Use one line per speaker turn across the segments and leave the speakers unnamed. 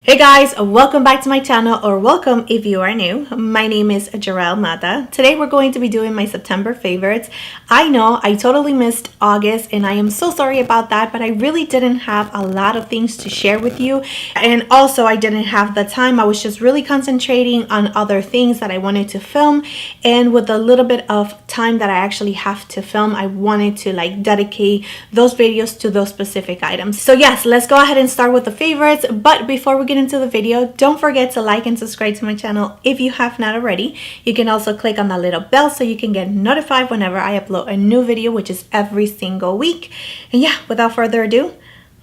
Hey guys, welcome back to my channel, or welcome if you are new. My name is Gerel Matta. Today we're going to be doing my September favorites. I know I totally missed August and I am so sorry about that, but I really didn't have a lot of things to share with you. And also I didn't have the time. I was just really concentrating on other things that I wanted to film. And with a little bit of time that I actually have to film, I wanted to dedicate those videos to those specific items. So yes, let's go ahead and start with the favorites. But before we get into the video, don't forget to like and subscribe to my channel if you have not already. You can also click on that little bell so you can get notified whenever I upload a new video, which is every single week. And yeah, without further ado,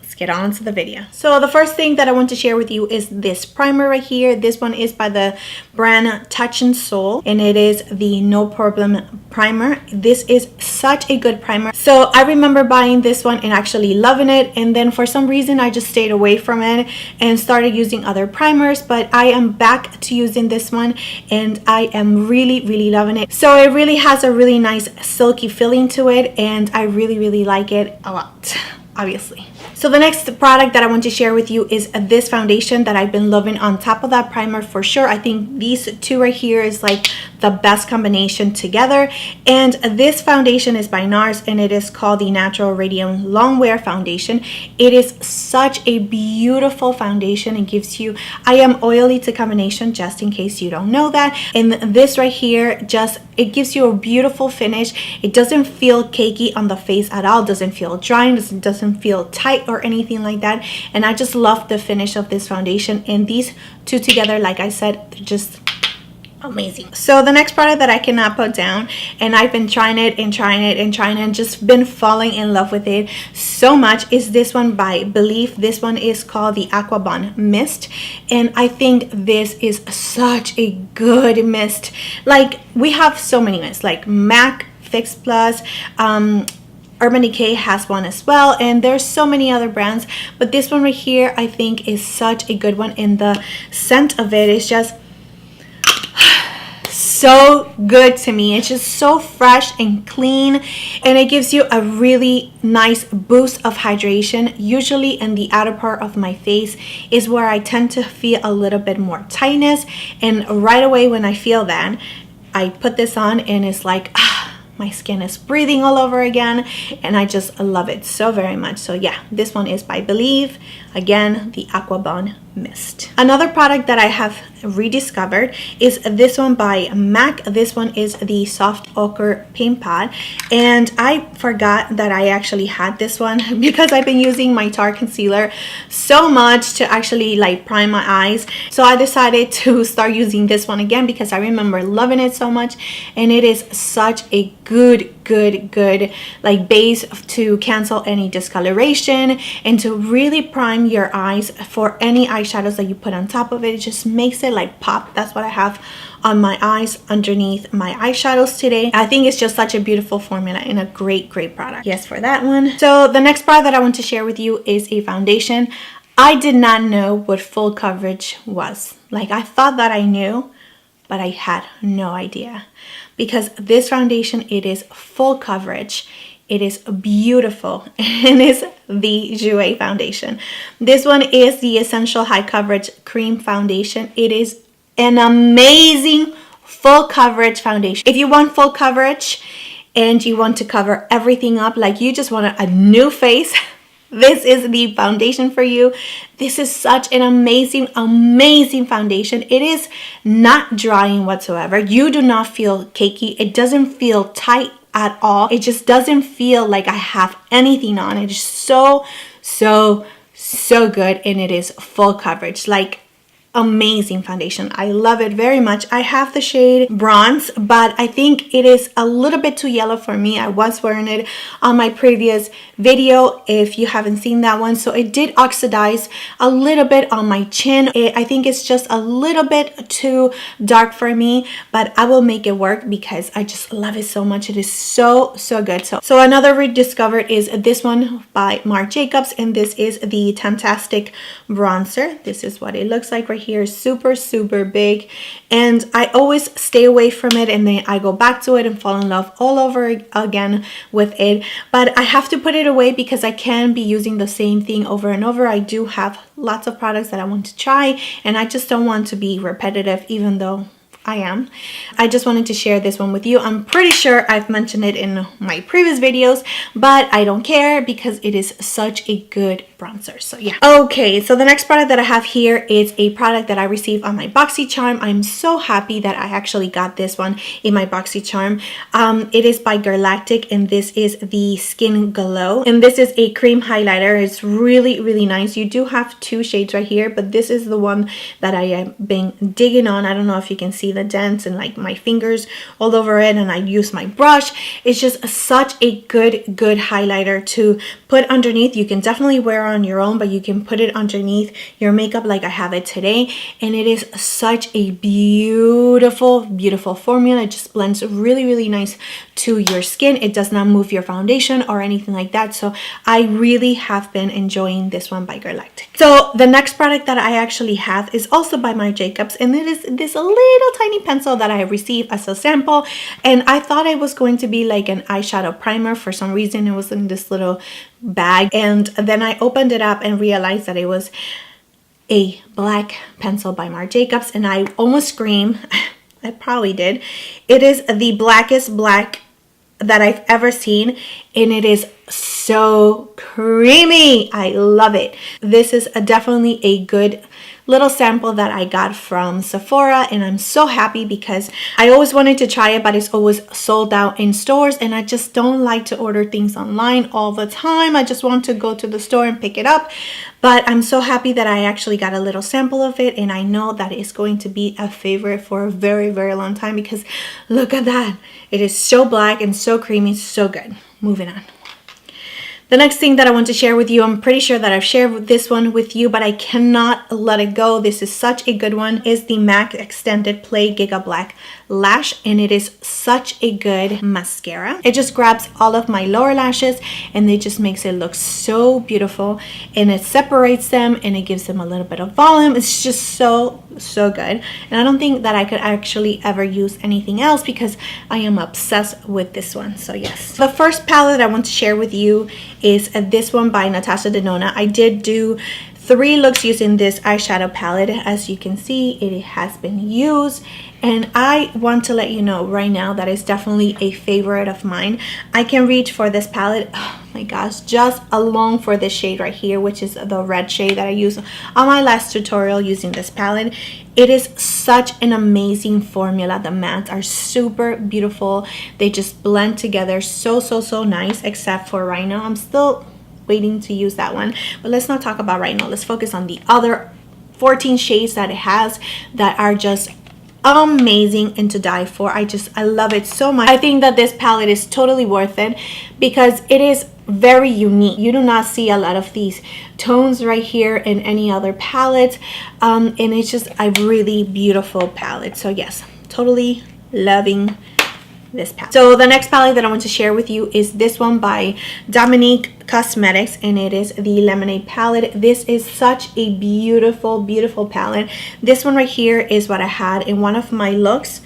let's get on to the video. So the first thing that I want to share with you is this primer right here. This one is by the brand Touch and Soul, and it is the No Problem primer. This is such a good primer. So I remember buying this one and actually loving it, and then for some reason I just stayed away from it and started using other primers, but I am back to using this one and I am really loving it. So it really has a really nice silky feeling to it, and I really like it a lot, obviously. So the next product that I want to share with you is this foundation that I've been loving on top of that primer for sure. I think these two right here is like the best combination together. And this foundation is by NARS and it is called the Natural Radiant Longwear Foundation. It is such a beautiful foundation. It gives you, I am oily to combination, just in case you don't know that. And this right here, it gives you a beautiful finish. It doesn't feel cakey on the face at all. It doesn't feel dry. It doesn't feel tight or anything like that. And I just love the finish of this foundation, and these two together, like I said, they're just amazing. So the next product that I cannot put down, and I've been trying it and just been falling in love with it so much, is this one by Believe. This one is called the Aqua Bond Mist, and I think this is such a good mist. Like, we have so many mists, like MAC Fix Plus, Urban Decay has one as well, and there's so many other brands, but this one right here I think is such a good one, and the scent of it is just so good to me. It's just so fresh and clean, and it gives you a really nice boost of hydration. Usually in the outer part of my face is where I tend to feel a little bit more tightness, and right away when I feel that, I put this on and it's like, my skin is breathing all over again, and I just love it so very much. So yeah, this one is by Believe. Again, the Aqua Bond Mist. Another product that I have rediscovered is this one by MAC. This one is the Soft Ochre Paint Pot, and I forgot that I actually had this one because I've been using my Tarte concealer so much to actually prime my eyes. So I decided to start using this one again because I remember loving it so much, and it is such a good base to cancel any discoloration and to really prime your eyes for any eyeshadows that you put on top of it. It just makes it pop. That's what I have on my eyes underneath my eyeshadows today. I think it's just such a beautiful formula and a great product. Yes, for that one. So the next product that I want to share with you is a foundation. I did not know what full coverage was. I thought that I knew, but I had no idea, because this foundation, it is full coverage. It is beautiful, and it's the Jouer foundation. This one is the Essential High Coverage Cream Foundation. It is an amazing full coverage foundation. If you want full coverage and you want to cover everything up, you just want a new face, this is the foundation for you. This is such an amazing foundation. It is not drying whatsoever. You do not feel cakey. It doesn't feel tight at all. It just doesn't feel like I have anything on. It is so good, and it is full coverage. Amazing foundation. I love it very much. I have the shade Bronze, but I think it is a little bit too yellow for me. I was wearing it on my previous video if you haven't seen that one, so it did oxidize a little bit on my chin. I think it's just a little bit too dark for me, but I will make it work because I just love it so much. It is so good. So another rediscovered is this one by Marc Jacobs, and this is the Fantastic Bronzer. This is what it looks like right here is super, super big, and I always stay away from it, and then I go back to it and fall in love all over again with it. But I have to put it away because I can be using the same thing over and over. I do have lots of products that I want to try, and I just don't want to be repetitive, even though I am. I just wanted to share this one with you. I'm pretty sure I've mentioned it in my previous videos, but I don't care because it is such a good bronzer. So yeah. Okay, so the next product that I have here is a product that I received on my BoxyCharm. I'm so happy that I actually got this one in my BoxyCharm. It is by Galactic, and this is the Skin Glow, and this is a cream highlighter. It's really, really nice. You do have two shades right here, but this is the one that I have been digging on. I don't know if you can see the dents and like my fingers all over it, and I use my brush. It's just such a good highlighter to put underneath. You can definitely wear on your own, but you can put it underneath your makeup like I have it today, and it is such a beautiful formula. It just blends really, really nice to your skin. It does not move your foundation or anything like that, so I really have been enjoying this one by Galactic. So the next product that I actually have is also by Marc Jacobs, and it is this little tiny pencil that I received as a sample, and I thought it was going to be like an eyeshadow primer. For some reason it was in this little bag, and then I opened it up and realized that it was a black pencil by Marc Jacobs, and I almost screamed. I probably did. It is the blackest black that I've ever seen, and it is so creamy. I love it. This is definitely a good little sample that I got from Sephora, and I'm so happy because I always wanted to try it, but it's always sold out in stores, and I just don't like to order things online all the time. I just want to go to the store and pick it up. But I'm so happy that I actually got a little sample of it, and I know that it's going to be a favorite for a very, very long time because look at that. It is so black and so creamy, so good. Moving on. The next thing that I want to share with you, I'm pretty sure that I've shared this one with you, but I cannot let it go. This is such a good one. Is the MAC Extended Play Giga Black Lash, and it is such a good mascara. It just grabs all of my lower lashes, and it just makes it look so beautiful, and it separates them, and it gives them a little bit of volume. It's just so good, and I don't think that I could actually ever use anything else because I am obsessed with this one. So yes, the first palette I want to share with you is this one by Natasha Denona. I did do 3 looks using this eyeshadow palette. As you can see, it has been used, and I want to let you know right now that it's definitely a favorite of mine. I can reach for this palette, oh my gosh, just alone for this shade right here, which is the red shade that I used on my last tutorial using this palette. It is such an amazing formula. The mattes are super beautiful. They just blend together so nice, except for right now. I'm still waiting to use that one, but let's not talk about right now. Let's focus on the other 14 shades that it has that are just amazing and to die for. I love it so much. I think that this palette is totally worth it because it is very unique. You do not see a lot of these tones right here in any other palette, and it's just a really beautiful palette. So yes, totally loving this palette. So the next palette that I want to share with you is this one by Dominique Cosmetics, and it is the Lemonade palette. This is such a beautiful palette. This one right here is what I had in one of my looks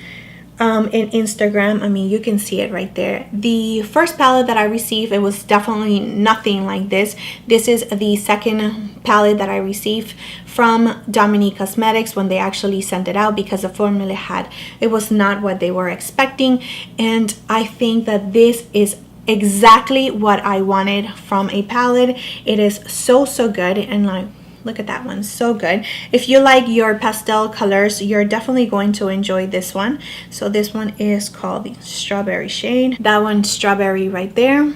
in Instagram. I mean, you can see it right there. The first palette that I received, it was definitely nothing like this. This is the second palette that I received from Dominique Cosmetics when they actually sent it out, because the formula it was not what they were expecting, and I think that this is exactly what I wanted from a palette. It is so good, and like, look at that one, so good. If you like your pastel colors, you're definitely going to enjoy this one. So this one is called the Strawberry shade. That one, Strawberry right there.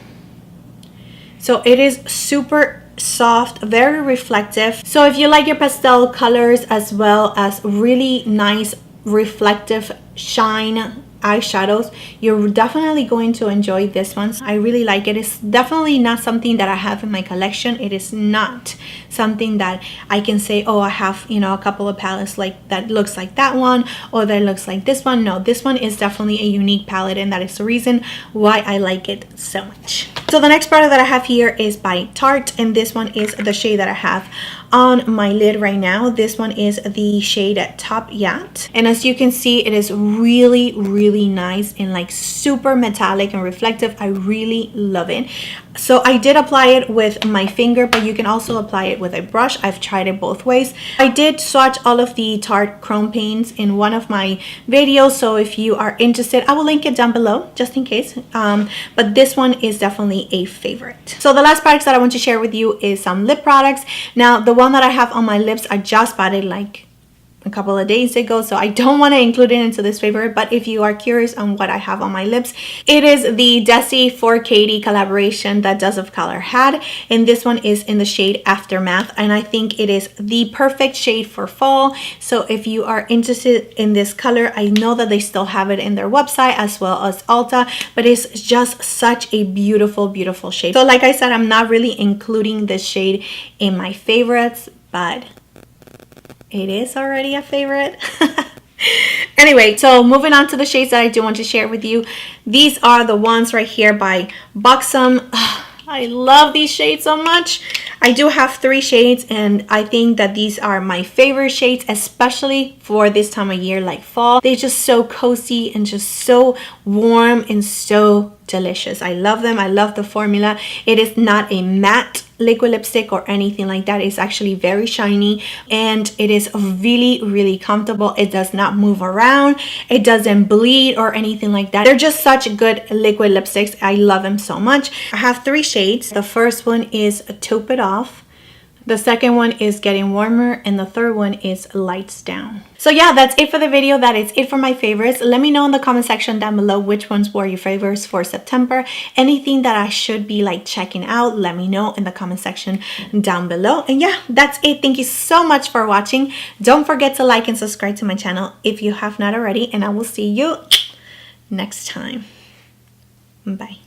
So it is super soft, very reflective. So if you like your pastel colors as well as really nice reflective shine eyeshadows, you're definitely going to enjoy this one. I really like it. It's definitely not something that I have in my collection. It is not something that I can say, oh, I have, you know, a couple of palettes like that looks like that one or that looks like this one. No, this one is definitely a unique palette, and that is the reason why I like it so much. So the next product that I have here is by Tarte, and this one is the shade that I have on my lid right now. This one is the shade Top Yacht, and as you can see, it is really nice and like super metallic and reflective. I really love it. So I did apply it with my finger, but you can also apply it with a brush. I've tried it both ways. I did swatch all of the Tarte chrome paints in one of my videos, so if you are interested, I will link it down below just in case. But this one is definitely a favorite. So the last products that I want to share with you is some lip products. Now the one that I have on my lips, I just bought it like a couple of days ago, so I don't want to include it into this favorite, but if you are curious on what I have on my lips, it is the Desi for Katie collaboration that Dust of Color had, and this one is in the shade Aftermath, and I think it is the perfect shade for fall. So if you are interested in this color, I know that they still have it in their website as well as Ulta, but it's just such a beautiful shade. So like I said, I'm not really including this shade in my favorites, but it is already a favorite. Anyway, so moving on to the shades that I do want to share with you. These are the ones right here by Buxom. I love these shades so much. I do have 3 shades, and I think that these are my favorite shades, especially for this time of year like fall. They're just so cozy and just so warm and so delicious. I love them. I love the formula. It is not a matte liquid lipstick or anything like that. It's actually very shiny, and it is really comfortable. It does not move around. It doesn't bleed or anything like that. They're just such good liquid lipsticks. I love them so much. I have 3 shades. The first one is Taupe It Off. The second one is Getting Warmer, and the third one is Lights Down. So yeah, that's it for the video. That is it for my favorites. Let me know in the comment section down below which ones were your favorites for September. Anything that I should be like checking out, let me know in the comment section down below. And yeah, that's it. Thank you so much for watching. Don't forget to like and subscribe to my channel if you have not already, and I will see you next time. Bye.